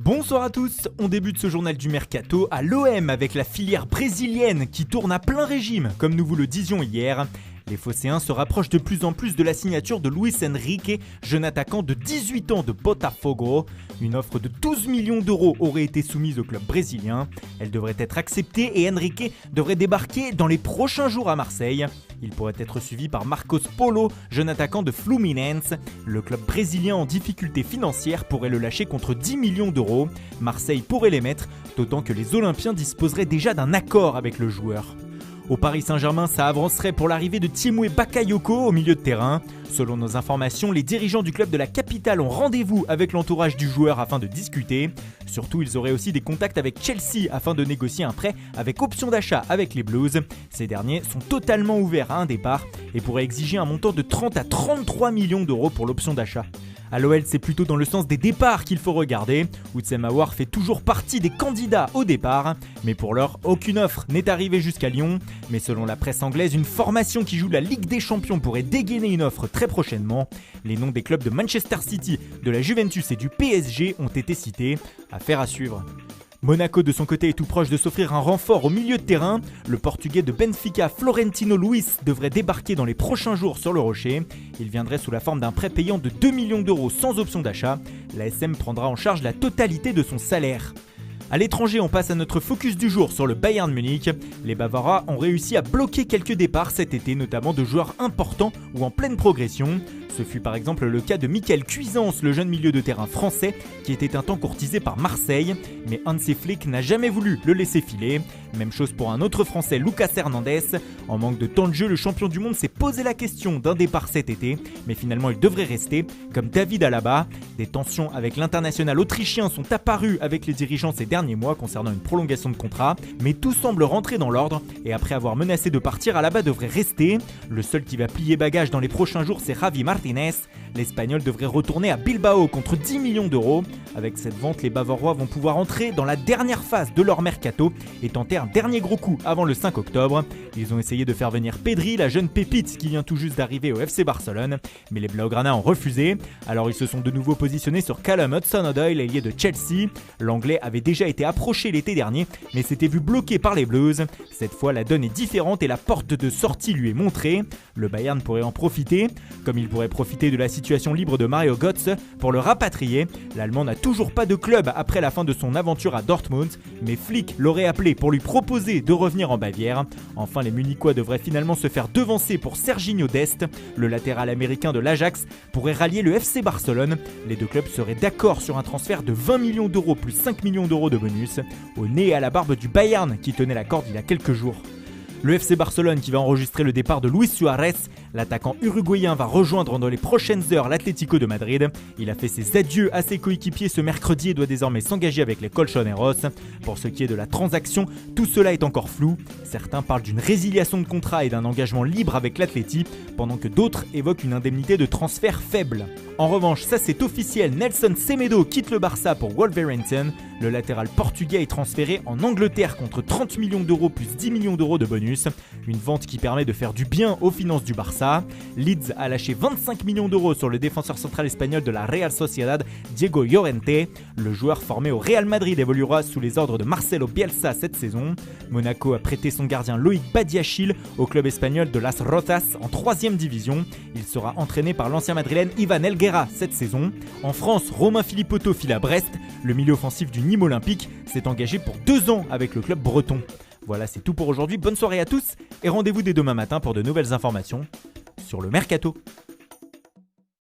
Bonsoir à tous, on débute ce journal du Mercato à l'OM avec la filière brésilienne qui tourne à plein régime, comme nous vous le disions hier. Les Phocéens se rapprochent de plus en plus de la signature de Luis Henrique, jeune attaquant de 18 ans de Botafogo. Une offre de 12 millions d'euros aurait été soumise au club brésilien. Elle devrait être acceptée et Henrique devrait débarquer dans les prochains jours à Marseille. Il pourrait être suivi par Marcos Paulo, jeune attaquant de Fluminense. Le club brésilien en difficulté financière pourrait le lâcher contre 10 millions d'euros. Marseille pourrait les mettre, d'autant que les Olympiens disposeraient déjà d'un accord avec le joueur. Au Paris Saint-Germain, ça avancerait pour l'arrivée de Tiémoué Bakayoko au milieu de terrain. Selon nos informations, les dirigeants du club de la capitale ont rendez-vous avec l'entourage du joueur afin de discuter. Surtout, ils auraient aussi des contacts avec Chelsea afin de négocier un prêt avec option d'achat avec les Blues. Ces derniers sont totalement ouverts à un départ et pourraient exiger un montant de 30 à 33 millions d'euros pour l'option d'achat. À l'OL, c'est plutôt dans le sens des départs qu'il faut regarder. Oussem Aouar fait toujours partie des candidats au départ, mais pour l'heure, aucune offre n'est arrivée jusqu'à Lyon. Mais selon la presse anglaise, une formation qui joue la Ligue des Champions pourrait dégainer une offre très prochainement. Les noms des clubs de Manchester City, de la Juventus et du PSG ont été cités. Affaire à suivre. Monaco de son côté est tout proche de s'offrir un renfort au milieu de terrain. Le portugais de Benfica, Florentino Luis, devrait débarquer dans les prochains jours sur le Rocher. Il viendrait sous la forme d'un prêt payant de 2 millions d'euros sans option d'achat. La SM prendra en charge la totalité de son salaire. A l'étranger, on passe à notre focus du jour sur le Bayern Munich. Les Bavarois ont réussi à bloquer quelques départs cet été, notamment de joueurs importants ou en pleine progression. Ce fut par exemple le cas de Michael Cuisance, le jeune milieu de terrain français, qui était un temps courtisé par Marseille. Mais Hansi Flick n'a jamais voulu le laisser filer. Même chose pour un autre français, Lucas Hernandez. En manque de temps de jeu, le champion du monde s'est posé la question d'un départ cet été, mais finalement il devrait rester, comme David Alaba. Des tensions avec l'international autrichien sont apparues avec les dirigeants ces derniers mois concernant une prolongation de contrat, mais tout semble rentrer dans l'ordre et après avoir menacé de partir, Alaba devrait rester. Le seul qui va plier bagage dans les prochains jours, c'est Javi Martinez. L'Espagnol devrait retourner à Bilbao contre 10 millions d'euros. Avec cette vente, les Bavarois vont pouvoir entrer dans la dernière phase de leur mercato et tenter un dernier gros coup avant le 5 octobre. Ils ont essayé de faire venir Pedri, la jeune pépite qui vient tout juste d'arriver au FC Barcelone, mais les Blaugrana ont refusé. Alors ils se sont de nouveau positionnés sur Callum Hudson-Odoi, l'ailier de Chelsea. L'Anglais avait déjà été approché l'été dernier, mais s'était vu bloqué par les Blues. Cette fois, la donne est différente et la porte de sortie lui est montrée. Le Bayern pourrait en profiter, comme il pourrait profiter de la situation libre de Mario Götze pour le rapatrier. L'Allemand n'a toujours pas de club après la fin de son aventure à Dortmund, mais Flick l'aurait appelé pour lui proposer de revenir en Bavière. Enfin, les Munichois devraient finalement se faire devancer pour Serginho Dest. Le latéral américain de l'Ajax pourrait rallier le FC Barcelone. Les deux clubs seraient d'accord sur un transfert de 20 millions d'euros plus 5 millions d'euros de bonus, au nez et à la barbe du Bayern qui tenait la corde il y a quelques jours. Le FC Barcelone qui va enregistrer le départ de Luis Suarez. L'attaquant uruguayen va rejoindre dans les prochaines heures l'Atlético de Madrid. Il a fait ses adieux à ses coéquipiers ce mercredi et doit désormais s'engager avec les Colchoneros. Pour ce qui est de la transaction, tout cela est encore flou. Certains parlent d'une résiliation de contrat et d'un engagement libre avec l'Atleti, pendant que d'autres évoquent une indemnité de transfert faible. En revanche, ça c'est officiel, Nelson Semedo quitte le Barça pour Wolverhampton. Le latéral portugais est transféré en Angleterre contre 30 millions d'euros plus 10 millions d'euros de bonus. Une vente qui permet de faire du bien aux finances du Barça. Leeds a lâché 25 millions d'euros sur le défenseur central espagnol de la Real Sociedad, Diego Llorente. Le joueur formé au Real Madrid évoluera sous les ordres de Marcelo Bielsa cette saison. Monaco a prêté son gardien Loïc Badiachil au club espagnol de Las Rozas en 3e division. Il sera entraîné par l'ancien madrilène Ivan Helguera cette saison. En France, Romain Philippotto file à Brest. Le milieu offensif du Nîmes Olympique s'est engagé pour 2 ans avec le club breton. Voilà, c'est tout pour aujourd'hui. Bonne soirée à tous et rendez-vous dès demain matin pour de nouvelles informations sur le Mercato.